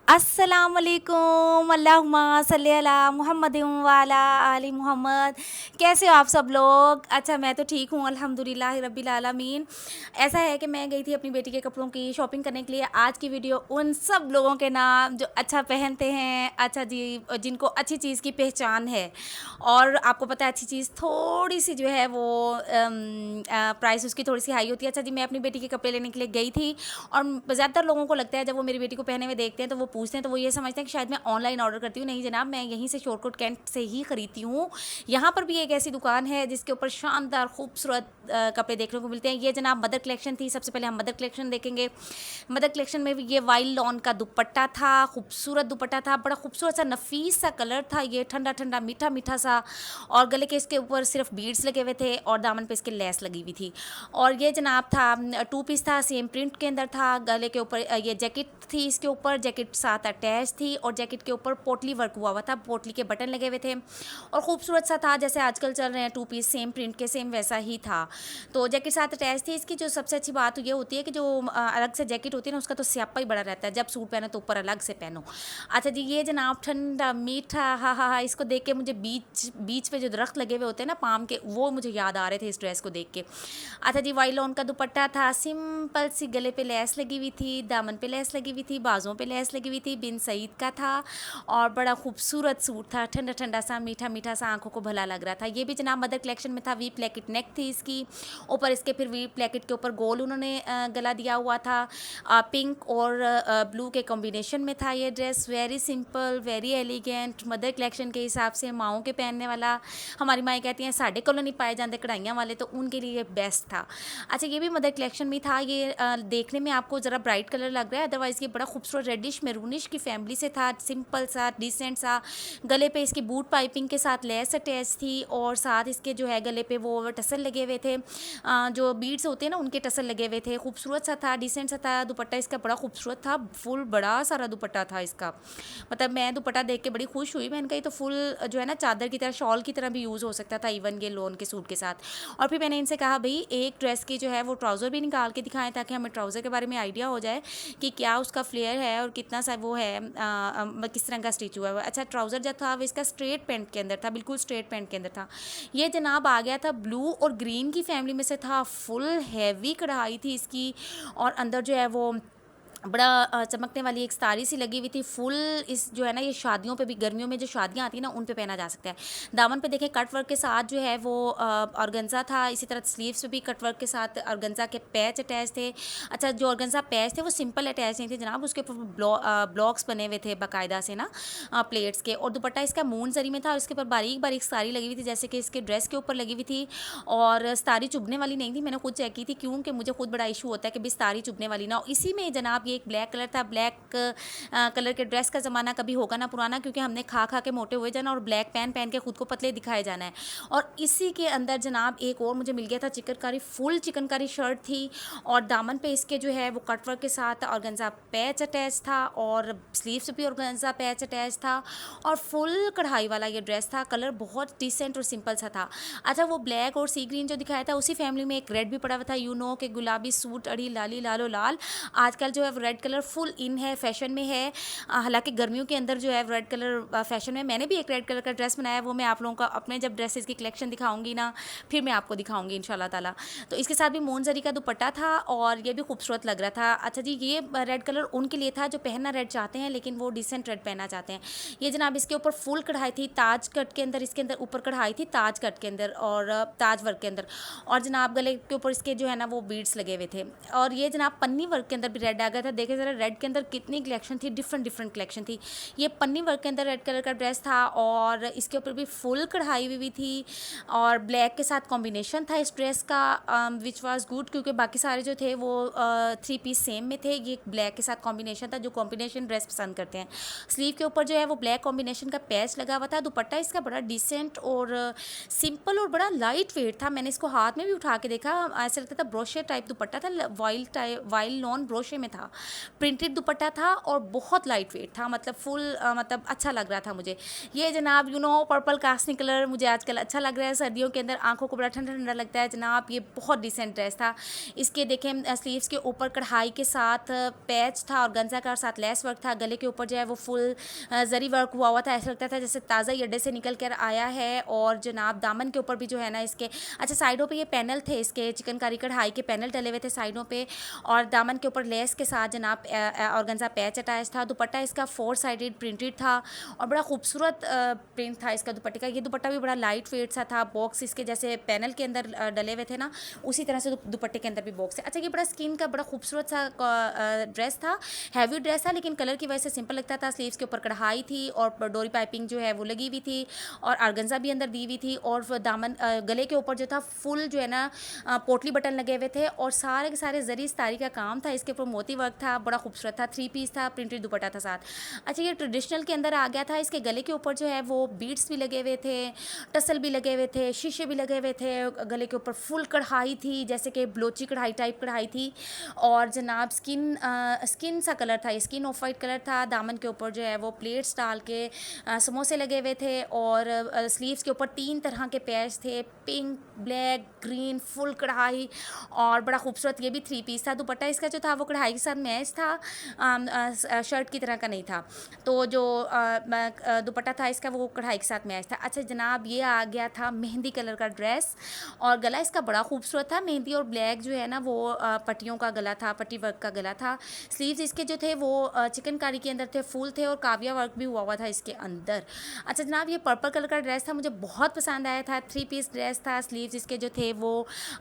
अस्सलाम वालेकुम अल्लाहुम्मा सल्ली अला मुहम्मदिन व अला आलि मुहम्मद। कैसे हो आप सब लोग? अच्छा, मैं तो ठीक हूँ अल्हम्दुलिल्लाह रब्बिल आलमीन। ऐसा है कि मैं गई थी अपनी बेटी के कपड़ों की शॉपिंग करने के लिए। आज की वीडियो उन सब लोगों के नाम जो अच्छा पहनते हैं, अच्छा जी, जिनको अच्छी चीज़ की पहचान है। और आपको पता है अच्छी चीज़ थोड़ी सी जो है वो प्राइस उसकी थोड़ी सी हाई होती है। अच्छा जी, मैं अपनी बेटी के कपड़े लेने के लिए गई थी और ज़्यादातर लोगों को लगता है जब वो मेरी बेटी को पहने हुए देखते हैं तो वो पूछते हैं, तो वो ये समझते हैं कि शायद मैं ऑनलाइन ऑर्डर करती हूँ। नहीं जनाब, मैं यहीं से शॉर्टकट कैंट से ही खरीदती हूँ। यहाँ पर भी एक ऐसी दुकान है जिसके ऊपर शानदार खूबसूरत कपड़े देखने को मिलते हैं। ये जनाब मदर कलेक्शन थी। सबसे पहले हम मदर कलेक्शन देखेंगे। मदर कलेक्शन में भी ये वाइल्ड लॉन का दुपट्टा था, खूबसूरत दुपट्टा था, बड़ा खूबसूरत सा नफीस सा कलर था, ये ठंडा ठंडा मीठा मीठा सा। और गले के इसके ऊपर सिर्फ बीड्स लगे हुए थे और दामन पे इसके लेस लगी हुई थी। और ये जनाब था, टू पीस था, सेम प्रिंट के अंदर था। गले के ऊपर ये जैकेट थी, इसके ऊपर जैकेट साथ अटैच थी और जैकेट के ऊपर पोटली वर्क हुआ हुआ था, पोटली के बटन लगे हुए थे और खूबसूरत सा था। जैसे आजकल चल रहे हैं टू पीस सेम प्रिंट के, सेम वैसा ही था। तो जैकेट साथ अटैच थी। इसकी जो सबसे अच्छी बात ये होती है कि जो अलग से जैकेट होती है ना, उसका तो स्यापा ही बड़ा रहता है। जब सूट पहनो तो ऊपर अलग से पहनो। अच्छा जी, ये जनाब ठंडा मीठा, हा हा हा, इसको देख के मुझे बीच बीच पे जो दरख्त लगे हुए होते हैं ना पाम के, वो मुझे याद आ रहे थे इस ड्रेस को देख के। अच्छा जी, वाइट लॉन का दुपट्टा था, सिंपल सी, गले पे लेस लगी हुई थी, दामन पे लेस लगी हुई थी, बाजुओं पे लेस लगी हुई थी, बिन सईद का था और बड़ा खूबसूरत सूट था, ठंडा ठंडा सा, मीठा मीठा सा, आंखों को भला लग रहा था। ये भी जनाब मदर कलेक्शन में था। वी प्लेकेट नेक थी इसकी, ऊपर इसके फिर वी प्लेकेट के ऊपर गोल उन्होंने गला दिया हुआ था। पिंक और ब्लू के कॉम्बिनेशन में था ये dress. Very simple, very elegant, mother collection के हिसाब से माओं के पहनने वाला। हमारी माएँ कहती हैं साढ़े कोलों नहीं पाए जाते कढ़ाइयाँ वाले, तो उनके लिए बेस्ट था। अच्छा, ये भी मदर कलेक्शन में था। ये देखने में आपको ज़रा ब्राइट कलर लग रहा है, अदरवाइज़ ये बड़ा खूबसूरत रेडिश मेरूनिश की फैमिली से था। सिंपल सा, डिसेंट सा। गले पे इसकी बूट पाइपिंग के साथ लेस अटैच थी और साथ इसके जो है गले पे वो टसल लगे हुए थे, जो बीड्स होते हैं ना उनके टसल लगे हुए थे। खूबसूरत सा था, डिसेंट सा था। दुपट्टा इसका बड़ा खूबसूरत था, फुल बड़ा सारा दुपट्टा था इसका। मतलब मैं दुपट्टा देख के बड़ी खुश हुई। मैंने कहा तो फुल जो है ना चादर की तरह, शॉल की तरह भी यूज़ हो सकता था, इवन ये लोन के सूट के साथ। और फिर मैंने इनसे कहा भाई एक ड्रेस की जो है वो ट्राउज़र भी निकाल के दिखाएं ताकि हमें ट्राउज़र के बारे में आइडिया हो जाए कि क्या उसका फ्लेयर है और कितना सा वो है, किस तरह का स्टिच हुआ है। अच्छा, ट्राउज़र जो था वो इसका स्ट्रेट पैंट के अंदर था, बिल्कुल स्ट्रेट पैंट के अंदर था। ये जनाब आ गया था ब्लू और ग्रीन की फैमिली में से था। फुल हैवी कढ़ाई थी इसकी और अंदर जो है वो बड़ा चमकने वाली एक साड़ी सी लगी हुई थी। फुल इस जो है ना, ये शादियों पे भी, गर्मियों में जो शादियां आती हैं ना उन पे पहना जा सकता है। दामन पे देखें कट वर्क के साथ जो है वो ऑर्गेन्जा था। इसी तरह स्लीव्स पे भी कट वर्क के साथ ऑर्गेन्जा के पैच अटैच थे। अच्छा, जो ऑर्गेन्जा पैच थे वो सिंपल अटैच नहीं थे जनाब, उसके ऊपर ब्लॉक्स बने हुए थे बाकायदा से ना, प्लेट्स के। और दुपट्टा इसका मून जरी में था और इसके ऊपर बारीक बारीक साड़ी लगी हुई थी, जैसे कि इसके ड्रेस के ऊपर लगी हुई थी। और साड़ी चुभने वाली नहीं थी। मैंने खुद चेक की थी क्योंकि मुझे खुद बड़ा इशू होता है कि भी साड़ी चुभने वाली ना हो। इसी में जनाब ये एक ब्लैक कलर था। ब्लैक कलर के ड्रेस का ज़माना कभी होगा ना पुराना, क्योंकि हमने खा खा के मोटे हुए जाना और ब्लैक पहन पहन के खुद को पतले दिखाए जाना है। और इसी के अंदर जनाब एक और मुझे मिल गया था चिकनकारी, फुल चिकनकारी शर्ट थी और दामन पे इसके जो है वो कटवर्क के साथ ऑर्गेन्जा पैच अटैच था और स्लीव्स पे भी ऑर्गेन्जा पैच अटैच था और फुल कढ़ाई वाला ये ड्रेस था। कलर बहुत डिसेंट और सिंपल सा था। अच्छा, वो ब्लैक और सी ग्रीन जो दिखाया था उसी फैमिली में एक रेड भी पड़ा हुआ था। यू नो के गुलाबी सूट अड़ी लाली लालो लाल, आजकल जो है वो रेड कलर फुल इन है, फैशन में है। हालांकि गर्मियों के अंदर जो है रेड कलर फैशन में। मैंने भी एक रेड कलर का ड्रेस बनाया, वो मैं आप लोगों का अपने जब ड्रेसेस की कलेक्शन दिखाऊंगी ना फिर मैं आपको दिखाऊंगी इंशाल्लाह ताला। तो इसके साथ भी मोन जरी का दुपट्टा था और ये भी खूबसूरत लग रहा था। अच्छा जी, ये रेड कलर उनके लिए था जो पहनना रेड चाहते हैं लेकिन वो डिसेंट रेड पहनना चाहते हैं। ये जनाब इसके ऊपर फुल कढ़ाई थी, ताज कट के अंदर, इसके अंदर ऊपर कढ़ाई थी ताज कट के अंदर और ताज वर्क के अंदर। और जनाब गले के ऊपर इसके जो है ना वो बीड्स लगे हुए थे। और ये जनाब पन्नी वर्क के अंदर भी रेड आ गया था। देखे ज़रा रेड के अंदर कितनी कलेक्शन थी, डिफरेंट डिफरेंट कलेक्शन थी। ये पन्नी वर्क के अंदर रेड कलर का ड्रेस था और इसके ऊपर भी फुल कढ़ाई हुई थी और ब्लैक के साथ कॉम्बिनेशन था इस ड्रेस का, विच वाज गुड, क्योंकि बाकी सारे जो थे वो थ्री पीस सेम में थे। ये ब्लैक के साथ कॉम्बिनेशन था, जो कॉम्बिनेशन ड्रेस पसंद करते हैं। स्लीव के ऊपर जो है वो ब्लैक कॉम्बिनेशन का पैच लगा हुआ था। दुपट्टा इसका बड़ा डिसेंट और सिंपल और बड़ा लाइट वेट था। मैंने इसको हाथ में भी उठा के देखा, ऐसा लगता था ब्रोशे टाइप दुपट्टा था, वाइल्ड लॉन ब्रोशे में था। प्रिंटेड दुपट्टा था और बहुत लाइट वेट था, मतलब फुल मतलब अच्छा लग रहा था मुझे। ये जनाब पर्पल कास्टिंग कलर मुझे आजकल अच्छा लग रहा है, सर्दियों के अंदर आंखों को बड़ा ठंडा ठंडा लगता है जनाब। ये बहुत डिसेंट ड्रेस था। इसके देखें स्लीव्स के ऊपर कढ़ाई के साथ पैच था और गंजा का साथ लेस वर्क था। गले के ऊपर जो है वो फुल जरी वर्क हुआ था, ऐसा लगता था जैसे ताज़ा ही अड्डे से निकल कर आया है। और जनाब दामन के ऊपर भी जो है ना इसके अच्छा साइडों पे ये पैनल थे, इसके चिकनकारी कढ़ाई के पैनल डले हुए थे साइडों पे, और दामन के ऊपर लेस के साथ जनाब ऑर्गेन्जा पैच अटैच था। दुपट्टा इसका 4 साइडेड प्रिंटेड था और बड़ा खूबसूरत प्रिंट था इसका दुपट्टे का। ये दुपट्टा भी बड़ा लाइट वेट सा था, बॉक्स इसके जैसे पैनल के अंदर डले हुए थे ना, उसी तरह से दुपट्टे के अंदर भी बॉक्स है। अच्छा ये बड़ा स्किन का बड़ा खूबसूरत सा ड्रेस था, हैवी ड्रेस था, लेकिन कलर की वजह से सिंपल लगता था। स्लीव्स के ऊपर कढ़ाई थी और डोरी पाइपिंग जो है वो लगी हुई थी और ऑर्गेन्जा भी अंदर दी हुई थी। और दामन गले के ऊपर जो था फुल जो है ना पोटली बटन लगे हुए थे और सारे के सारे जरी स्तारी का काम था। इसके ऊपर मोती वर्क था, बड़ा खूबसूरत था, 3 पीस था, प्रिंटेड दुपट्टा था साथ। अच्छा ये ट्रेडिशनल के अंदर आ गया था। इसके गले के ऊपर जो है वो बीड्स भी लगे हुए थे, टसल भी लगे हुए थे, शीशे भी लगे हुए थे। गले के ऊपर फुल कढ़ाई थी, जैसे कि ब्लोची कढ़ाई टाइप कढ़ाई थी। और जनाब स्किन सा कलर था, स्किन ऑफ वाइट कलर था। दामन के ऊपर जो है वो प्लेट्स डाल के समोसे लगे हुए थे और स्लीव्स के ऊपर 3 तरह के पैच थे, पिंक, ब्लैक, ग्रीन, फुल कढ़ाई और बड़ा खूबसूरत। ये भी 3 पीस था। दुपट्टा इसका जो था वो कढ़ाई के साथ मैच था, शर्ट की तरह का नहीं था। तो जो दुपट्टा था इसका वो कढ़ाई के साथ मैच था। अच्छा जनाब ये आ गया था मेहंदी कलर का ड्रेस और गला इसका बड़ा खूबसूरत था, मेहंदी और ब्लैक जो है ना वो पट्टियों का गला था, पट्टी वर्क का गला था। स्लीव्स इसके जो थे वो चिकनकारी के अंदर थे, फुल थे और काविया वर्क भी हुआ था इसके अंदर। अच्छा जनाब ये पर्पल कलर का ड्रेस था, मुझे बहुत पसंद आया था। 3 पीस ड्रेस था। स्लीव्स इसके जो थे वो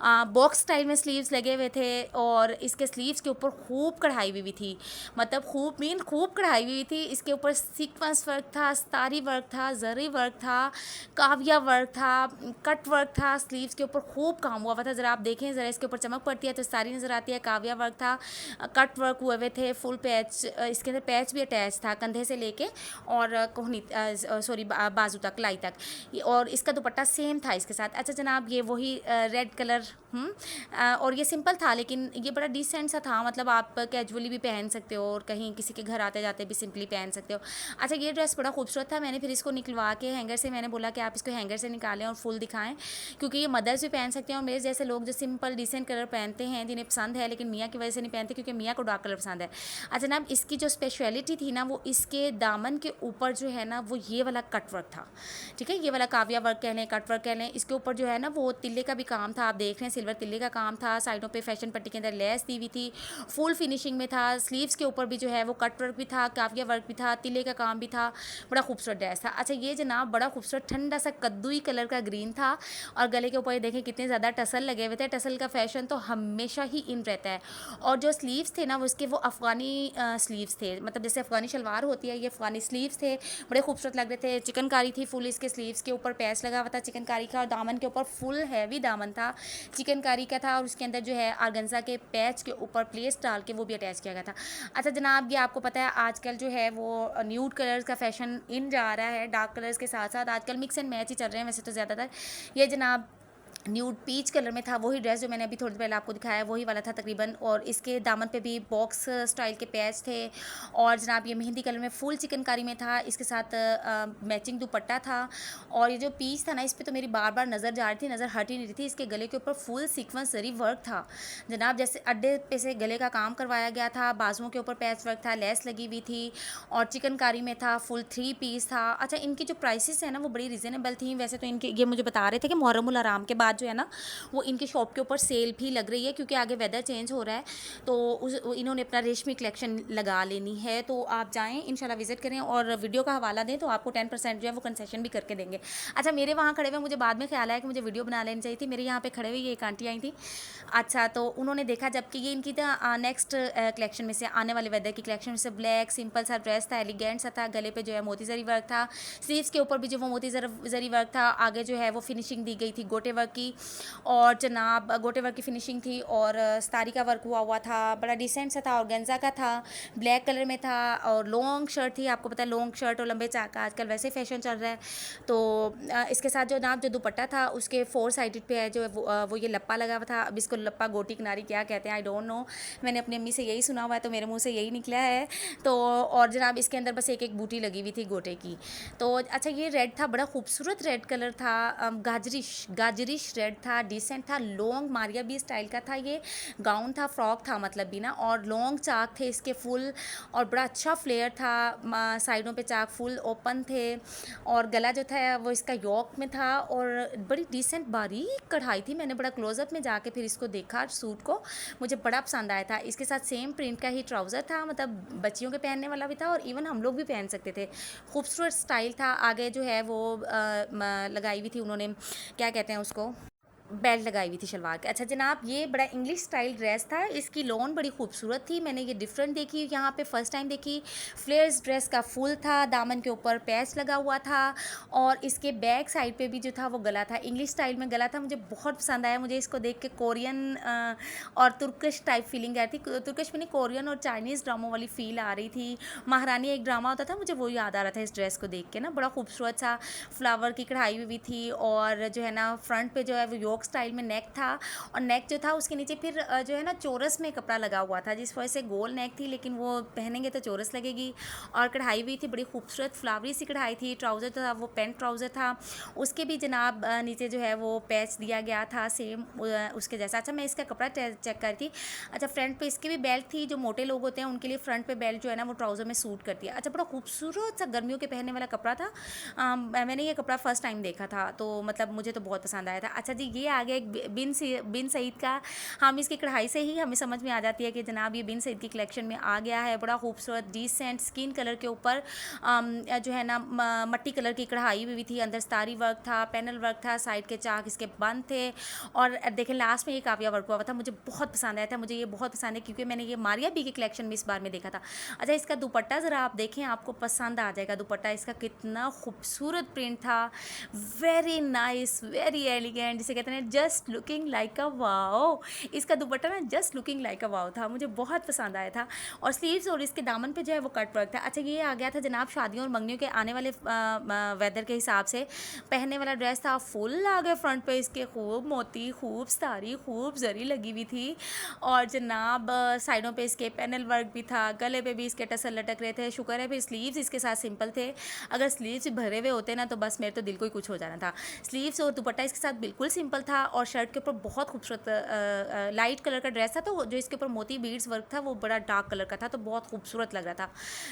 बॉक्स स्टाइल में स्लीव्स लगे हुए थे और इसके स्लीव्स के ऊपर खूब कढ़ाई हुई थी, मतलब खूब कढ़ाई हुई थी। इसके ऊपर सीक्वेंस वर्क था, स्तारी वर्क था, जरी वर्क था, काविया वर्क था, कट वर्क था। स्लीव्स के ऊपर खूब काम हुआ था। ज़रा आप देखें, ज़रा इसके ऊपर चमक पड़ती है तो सारी नज़र आती है। काविया वर्क था, कट वर्क हुए हुए थे, फुल पैच, इसके अंदर पैच भी अटैच था कंधे से लेके और कोहनी बाजू तक, लाई तक। और इसका दुपट्टा सेम था इसके साथ। अच्छा जनाब ये वही रेड कलर और ये सिंपल था लेकिन ये बड़ा डिसेंट सा था, मतलब आप कैजुअली भी पहन सकते हो और कहीं किसी के घर आते जाते भी सिंपली पहन सकते हो। अच्छा ये ड्रेस बड़ा खूबसूरत था। मैंने फिर इसको निकलवा के हैंगर से, मैंने बोला कि आप इसको हैंगर से निकालें और फुल दिखाएं, क्योंकि ये मदर्स भी पहन सकते हैं और मेरे जैसे लोग जो सिंपल डिसेंट कलर पहनते हैं, जिन्हें पसंद है लेकिन मियाँ की वजह से नहीं पहनते क्योंकि मियाँ को डार्क कलर पसंद है। अच्छा जनाब इसकी जो स्पेशलिटी थी ना वो इसके दामन के ऊपर जो है ना वो ये वाला कट वर्क था, ठीक है, ये वाला काविया वर्क कह लें, कट वर्क कह लें। इसके ऊपर जो है ना वो तिल्ले का भी काम था, आप देख रहे हैं सिल्वर तिल्ले का काम था। साइडों पे फैशन पट्टी के अंदर लेस दी हुई थी, फुल फिनिशिंग में था। स्लीव्स के ऊपर भी जो है वो कट वर्क भी था, काविया वर्क भी था, तिल्ले का काम भी था। बड़ा खूबसूरत ड्रेस था। अच्छा ये जनाब बड़ा खूबसूरत ठंडा सा कद्दूई कलर का ग्रीन था और गले के ऊपर देखें कितने ज़्यादा टसल लगे हुए थे। टसल का फैशन तो हमेशा ही इन रहता है। और जो स्लीव्स थे ना वो उसके वो अफ़गानी स्लीव्स थे, मतलब जैसे अफ़गानी शलवार होती है, ये अफ़गानी स्लीव्स थे, बड़े खूबसूरत लग रहे थे। चिकनकारी थी फुल, इसके स्लीव्स के ऊपर पैच लगा हुआ था चिकनकारी का और दामन के ऊपर फुल हैवी दामन था, चिकनकारी का था और उसके अंदर जो है ऑर्गेन्जा के पैच के ऊपर प्लेट्स डाल के वो भी अटैच किया गया था। अच्छा जनाब ये आपको पता है आजकल जो है वो न्यूड कलर्स का फैशन इन जा रहा है, डार्क कलर्स के साथ साथ आजकल मिक्स एंड मैच ही चल रहे हैं वैसे तो ज़्यादातर। ये जनाब न्यूड पीच कलर में था, वही ड्रेस जो मैंने अभी थोड़ी देर पहले आपको दिखाया वही वाला था तकरीबन। और इसके दामन पे भी बॉक्स स्टाइल के पैच थे और जनाब ये मेहंदी कलर में फुल चिकनकारी में था, इसके साथ मैचिंग दुपट्टा था। और ये जो पीच था ना इस पर तो मेरी बार बार नज़र जा रही थी, नज़र हट ही नहीं रही थी। इसके गले के ऊपर फुल सीक्वेंस जरी वर्क था जनाब, जैसे अड्डे पे से गले का काम करवाया गया था। बाजुओं के ऊपर पैच वर्क था, लेस लगी हुई थी और चिकनकारी में था, फुल 3 पीस था। अच्छा इनकी जो प्राइसेस है ना वो बड़ी रिजनेबल थी। वैसे तो इनके ये मुझे बता रहे थे कि मुहर्रमुल हराम के बाद जो है ना वो इनकी शॉप के ऊपर सेल भी लग रही है क्योंकि आगे वेदर चेंज हो रहा है, तो इन्होंने अपना रेशमी कलेक्शन लगा लेनी है। तो आप जाएं इंशाल्लाह विजिट करें और वीडियो का हवाला दें तो आपको 10% जो है वो कंसेशन भी करके देंगे। अच्छा मेरे वहाँ खड़े हुए मुझे बाद में ख्याल आया कि मुझे वीडियो बना लेनी चाहिए थी। मेरे यहाँ पे खड़े हुए ये एक आंटी आई थी, अच्छा तो उन्होंने देखा जबकि ये इनकी नेक्स्ट कलेक्शन में से आने वाले वेदर की कलेक्शन में से ब्लैक सिंपल सा ड्रेस था, एलिगेंट सा था, गले पे जो है मोती जरी वर्क था, स्लीव्स के ऊपर भी जो वो मोती जरी वर्क था, आगे जो है वो फिनिशिंग दी गई थी गोटे वर्क की। की, और जनाब गोटे वर्क की फिनिशिंग थी, और सितारी का वर्क हुआ हुआ था, बड़ा डिसेंट सा था, ऑर्गेन्जा का था, ब्लैक कलर में था, और लॉन्ग शर्ट थी। आपको पता है लॉन्ग शर्ट और लंबे चाक का आजकल वैसे फैशन चल रहा है। तो इसके साथ जो नाप जो दुपट्टा था उसके 4 साइडेड पे है जो है वो ये लप्पा लगा हुआ था। अब इसको लप्पा गोटी किनारी क्या कहते हैं आई डोंट नो, मैंने अपनी अम्मी से यही सुना हुआ है तो मेरे मुंह से यही निकला है। तो और जनाब इसके अंदर बस एक एक बूटी लगी हुई थी गोटे की। तो अच्छा ये रेड था, बड़ा खूबसूरत रेड कलर था, गाजरिश गाजरिश रेड था, डिसेंट था, लॉन्ग मारिया बी स्टाइल का था, ये गाउन था, फ्रॉक था मतलब भी ना, और लॉन्ग चाक थे इसके फुल, और बड़ा अच्छा फ्लेयर था, साइडों पे चाक फुल ओपन थे, और गला जो था वो इसका यॉक में था, और बड़ी डिसेंट बारीक कढ़ाई थी। मैंने बड़ा क्लोजअप में जाके फिर इसको देखा सूट को, मुझे बड़ा पसंद आया था। इसके साथ सेम प्रिंट का ही ट्राउज़र था, मतलब बच्चियों के पहनने वाला भी था और इवन हम लोग भी पहन सकते थे। खूबसूरत स्टाइल था। आगे जो है वो लगाई हुई थी उन्होंने, क्या कहते हैं उसको, बेल्ट लगाई हुई थी शलवार के। अच्छा जनाब ये बड़ा इंग्लिश स्टाइल ड्रेस था, इसकी लॉन बड़ी खूबसूरत थी, मैंने ये डिफरेंट देखी यहाँ पे फर्स्ट टाइम देखी। फ्लेयर्स ड्रेस का फुल था, दामन के ऊपर पैच लगा हुआ था, और इसके बैक साइड पे भी जो था वो गला था, इंग्लिश स्टाइल में गला था। मुझे बहुत पसंद आया, मुझे इसको देख के कोरियन और तुर्किश टाइप फीलिंग आ रही थी, तुर्किश में नहीं, कोरियन और चाइनीज़ ड्रामों वाली फील आ रही थी। महारानी एक ड्रामा होता था, मुझे वो याद आ रहा था इस ड्रेस को देख के ना। बड़ा खूबसूरत सा फ्लावर की कढ़ाई हुई थी, और जो है ना फ्रंट पे जो है वो योक स्टाइल में नेक था, और नेक जो था उसके नीचे फिर जो है ना चोरस में कपड़ा लगा हुआ था, जिस वजह से गोल नेक थी, लेकिन वो पहनेंगे तो चोरस लगेगी। और कढ़ाई भी थी, बड़ी खूबसूरत फ्लावरी सी कढ़ाई थी। ट्राउज़र था वो पेंट ट्राउज़र था, उसके भी जनाब नीचे जो है वो पैच दिया गया था सेम उसके जैसा। अच्छा मैं इसका कपड़ा चेक कर थी। अच्छा फ्रंट पे इसकी भी बेल्ट थी, जो मोटे लोग होते हैं उनके लिए फ्रंट पे बेल्ट जो है ना वो ट्राउज़र में सूट करती है। अच्छा बड़ा खूबसूरत सा गर्मियों के पहनने वाला कपड़ा था। मैंने ये कपड़ा फर्स्ट टाइम देखा था, तो मतलब मुझे तो बहुत पसंद आया था। अच्छा जी ये आ गया एक बिन सईद का। हम इसकी कढ़ाई से ही हमें समझ में आ जाती है कि जनाब ये बिन सईद की कलेक्शन में आ गया है। बड़ा खूबसूरत डिसेंट स्किन कलर के ऊपर जो है ना मट्टी कलर की कढ़ाई भी थी, अंदर सितारी वर्क था, पैनल वर्क था, साइड के चाक इसके बंद थे, और देखें लास्ट में ये काविया वर्क हुआ था। मुझे बहुत पसंद आया था, मुझे ये बहुत पसंद है क्योंकि मैंने ये मारिया बी की कलेक्शन में इस बार में देखा था। अच्छा इसका दुपट्टा ज़रा आप देखें, आपको पसंद आ जाएगा दुपट्टा इसका, कितना खूबसूरत प्रिंट था, वेरी नाइस, वेरी एलिगेंट, जिसे कहते हैं just looking like a wow. इसका दुपट्टा ना just looking like a wow था, मुझे बहुत पसंद आया था। और स्लीव्स और इसके दामन पे जो है वो कट वर्क था। अच्छा ये आ गया था जनाब शादियों और मंगनियों के आने वाले वेदर के हिसाब से पहनने वाला ड्रेस था। फुल आ गया फ्रंट पे इसके, खूब मोती, खूब सितारी, खूब जरी लगी हुई थी, और जनाब साइडों पे इसके पैनल वर्क भी था, गले पे भी इसके टसल लटक रहे थे। शुक्र है फिर स्लीव्स इसके साथ सिंपल थे, अगर स्लीव्स भरे हुए होते ना तो बस मेरे तो दिल को ही कुछ हो जाना था। स्लीव्स और दुपट्टा इसके साथ बिल्कुल सिंपल था, और शर्ट के ऊपर बहुत खूबसूरत लाइट कलर का ड्रेस था, तो जो इसके ऊपर मोती बीड्स वर्क था वो बड़ा डार्क कलर का था, तो बहुत खूबसूरत लग रहा था।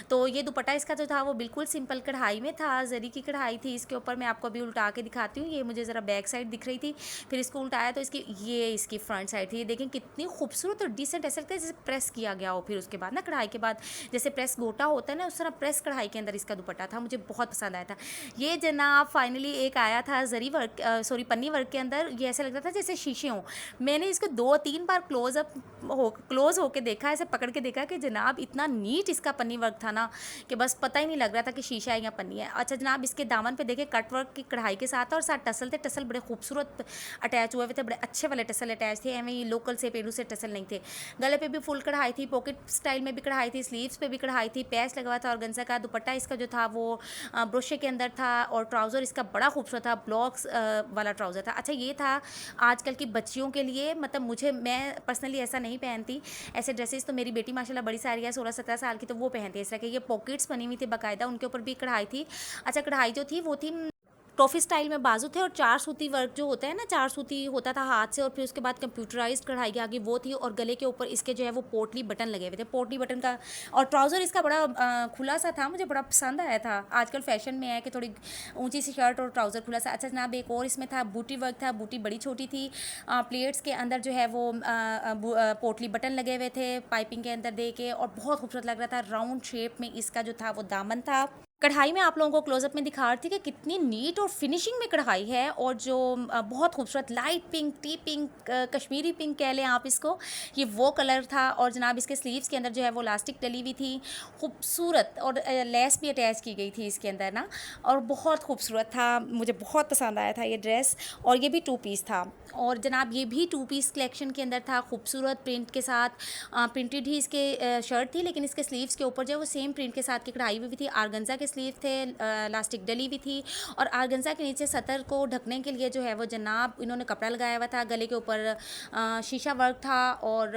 तो ये दुपट्टा इसका जो था वो बिल्कुल सिंपल कढ़ाई में था, जरी की कढ़ाई थी इसके ऊपर। मैं आपको अभी उल्टा के दिखाती हूँ, ये मुझे ज़रा बैक साइड दिख रही थी, फिर इसको उल्टाया तो इसकी फ्रंट साइड थी। ये देखें कितनी खूबसूरत और डिसेंट, ऐसा लगता है जैसे प्रेस किया गया हो। फिर उसके बाद ना कढ़ाई के बाद जैसे प्रेस गोटा होता है ना, उस तरह प्रेस कढ़ाई के अंदर इसका दुपट्टा था, मुझे बहुत पसंद आया था। ये जनाब फाइनली एक आया था जरी वर्क सॉरी पन्नी वर्क के अंदर, ये ऐसा लग रहा था जैसे शीशे हों। मैंने इसको 2-3 बार क्लोज होके देखा, ऐसे पकड़ के देखा कि जनाब इतना नीट इसका पन्नी वर्क था ना कि बस पता ही नहीं लग रहा था कि शीशा है या पन्नी है। अच्छा जनाब इसके दामन पे देखे कट वर्क की कढ़ाई के साथ, और साथ टसल थे, टसल बड़े खूबसूरत अटैच हुए थे, बड़े अच्छे वाले टसल अटैच थे, एवं ये लोकल से पेड़ू से टसल नहीं थे। गले पे भी फुल कढ़ाई थी, पॉकेट स्टाइल में भी कढ़ाई थी, स्लीव्स पे भी कढ़ाई थी, पैच लगा हुआ था ऑर्गेन्जा का। दुपट्टा इसका जो था वो ब्रोशे के अंदर था, और ट्राउज़र इसका बड़ा खूबसूरत था, ब्लॉक्स वाला ट्राउज़र था। अच्छा ये था आजकल की बच्चियों के लिए, मतलब मैं पर्सनली ऐसा नहीं पहनती ऐसे ड्रेसेस, तो मेरी बेटी माशाल्लाह बड़ी सारी है 16-17 साल की, तो वो पहनती है इस तरह के। ये पॉकेट्स बनी हुई थी बाकायदा, उनके ऊपर भी कढ़ाई थी। अच्छा कढ़ाई जो थी वो थी ट्रॉफी स्टाइल में बाजू थे, और 4 सूती वर्क जो होता है ना, 4 सूती होता था हाथ से, और फिर उसके बाद कंप्यूटराइज्ड कढ़ाई के आगे वो थी, और गले के ऊपर इसके जो है वो पोटली बटन लगे हुए थे, पोटली बटन का। और ट्राउज़र इसका बड़ा खुला सा था, मुझे बड़ा पसंद आया था। आजकल फैशन में है कि थोड़ी ऊंची सी शर्ट और ट्राउज़र खुला सा। अच्छा जनाब एक और इसमें था बूटी वर्क था, बूटी बड़ी छोटी थी, प्लेट्स के अंदर जो है वो पोटली बटन लगे हुए थे पाइपिंग के अंदर दे के, और बहुत खूबसूरत लग रहा था। राउंड शेप में इसका जो था वो दामन था, कढ़ाई में आप लोगों को क्लोज़अप में दिखा रही थी कि कितनी नीट और फिनिशिंग में कढ़ाई है, और जो बहुत खूबसूरत light pink, T pink, Kashmiri pink कह लें आप इसको, ये वो कलर था। और जनाब इसके स्लीव्स के अंदर जो है वो इलास्टिक डली हुई थी, खूबसूरत, और लेस भी अटैच की गई थी इसके अंदर ना, और बहुत खूबसूरत था। मुझे बहुत पसंद आया था ये ड्रेस, और ये भी 2 पीस था। और जनाब ये भी 2 पीस कलेक्शन के अंदर था, खूबसूरत प्रिंट के साथ। प्रिंटेड ही इसके शर्ट थी, लेकिन इसके स्लीव्स के ऊपर जो है वो सेम प्रिंट के साथ की कढ़ाई हुई थी। आर्गेन्जा के स्लीव थे, इलास्टिक डली हुई थी, और आर्गेन्जा के नीचे सतर को ढकने के लिए जो है वो जनाब इन्होंने कपड़ा लगाया हुआ था। गले के ऊपर शीशा वर्क था, और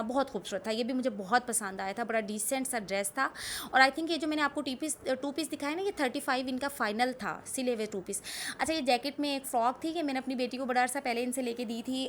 बहुत खूबसूरत था। ये भी मुझे बहुत पसंद आया था, बड़ा डिसेंट सा ड्रेस था। और आई थिंक ये जो मैंने आपको 2 पीस दिखाया ना, ये 35 इनका फाइनल था, सिले हुए 2 पीस। अच्छा, ये जैकेट में एक फ़्रॉक थी कि मैंने अपनी बेटी को बड़ा अर्सा पहले इनसे लेके दी थी।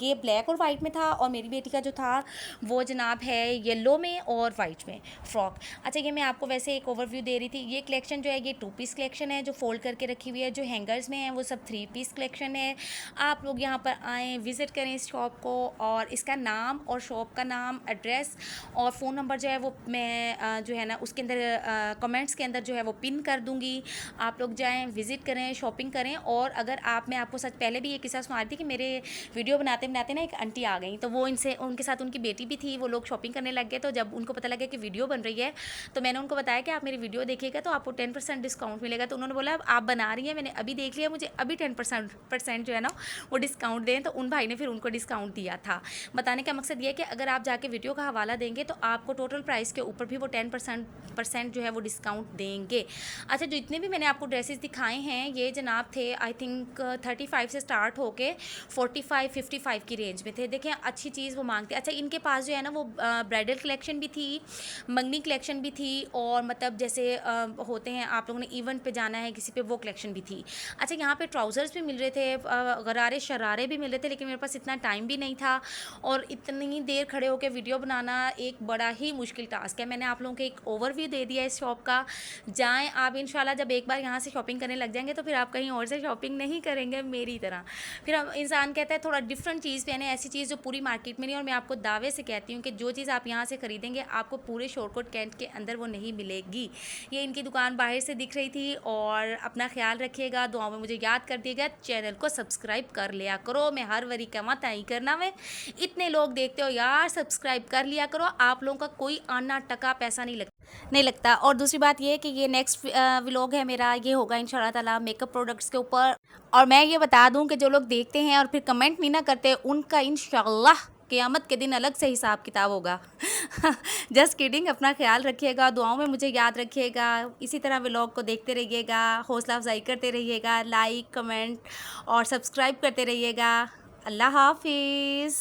ये ब्लैक और वाइट में था, और मेरी बेटी का जो था वो जनाब है येलो में और वाइट में फ्रॉक। अच्छा, ये मैं आपको वैसे एक ओवरव्यू दे रही थी। ये कलेक्शन जो है ये 2 पीस कलेक्शन है, जो फोल्ड करके रखी हुई है। जो हैंगर्स में है वो सब 3 पीस कलेक्शन है। आप लोग यहाँ पर आएँ, विज़िट करें इस शॉप को, और इसका नाम और शॉप का नाम, एड्रेस और फ़ोन नंबर जो है वो मैं जो है ना उसके अंदर कमेंट्स के अंदर जो है वो पिन कर दूँगी। आप लोग जाएँ, विज़िट करें, शॉपिंग करें। और अगर मैं आपको सच पहले भी ये किस्सा सुना रही थी कि मेरे वीडियो बनाते बनाते ना एक आंटी आ गई, तो वो इनसे, उनके साथ उनकी बेटी भी थी, वो लोग शॉपिंग करने लग गए। तो जब उनको पता लगा कि वीडियो बन रही है, तो मैंने उनको बताया कि आप मेरी वीडियो देखिएगा तो आपको 10% डिस्काउंट मिलेगा। तो उन्होंने बोला आप बना रही हैं, मैंने अभी देख लिया, मुझे अभी 10% जो है ना वो डिस्काउंट दें। तो उन भाई ने फिर उनको डिस्काउंट दिया था। बताने का मकसद ये है कि अगर आप जाके वीडियो का हवाला देंगे तो आपको टोटल प्राइस के ऊपर भी वो 10% जो है वो डिस्काउंट देंगे। अच्छा, जो इतने भी मैंने आपको ड्रेसेस दिखाए हैं, ये जनाब थे आई थिंक 35 से स्टार्ट होके 45-55 की रेंज में थे। देखें, अच्छी चीज़ वो मांगते हैं। अच्छा, इनके पास जो है ना वो ब्राइडल कलेक्शन भी थी, मंगनी कलेक्शन भी थी, और मतलब जैसे होते हैं आप लोगों ने इवेंट पे जाना है किसी पे, वो कलेक्शन भी थी। अच्छा, यहाँ पे ट्राउज़र्स भी मिल रहे थे, गरारे शरारे भी मिल रहे थे, लेकिन मेरे पास इतना टाइम भी नहीं था, और इतनी देर खड़े होकर वीडियो बनाना एक बड़ा ही मुश्किल टास्क है। मैंने आप लोगों को एक ओवरव्यू दे दिया इस शॉप का। जाएँ आप, इंशाल्लाह जब एक बार यहाँ से शॉपिंग करने लग जाएंगे तो फिर आप कहीं और से शॉपिंग नहीं करेंगे मेरी तरह। फिर हम, इंसान कहता है थोड़ा डिफरेंट चीज़ पहने, ऐसी चीज़ जो पूरी मार्केट में नहीं। और मैं आपको दावे से कहती हूँ कि जो चीज़ आप यहाँ से खरीदेंगे आपको पूरे शॉर्टकट कैंट के अंदर वो नहीं मिलेगी। ये इनकी दुकान बाहर से दिख रही थी। और अपना ख्याल रखिएगा, दुआओं में मुझे याद कर दिएगा, चैनल को सब्सक्राइब कर लिया करो। मैं हर वरी कमा तय करना, मैं इतने लोग देखते हो यार, सब्सक्राइब कर लिया करो। आप लोगों का कोई आना टका पैसा नहीं लगता। और दूसरी बात ये है कि ये नेक्स्ट व्लॉग है मेरा, ये होगा इंशाल्लाह ताला मेकअप प्रोडक्ट्स के ऊपर। और मैं ये बता दूं कि जो लोग देखते हैं और फिर कमेंट नहीं ना करते, उनका इंशाल्लाह क़यामत के दिन अलग से हिसाब किताब होगा। Just kidding. अपना ख्याल रखिएगा, दुआओं में मुझे याद रखिएगा। इसी तरह व्लॉग को देखते रहिएगा, हौसला अफजाई करते रहिएगा, लाइक, कमेंट और सब्सक्राइब करते रहिएगा। अल्लाह हाफिज़।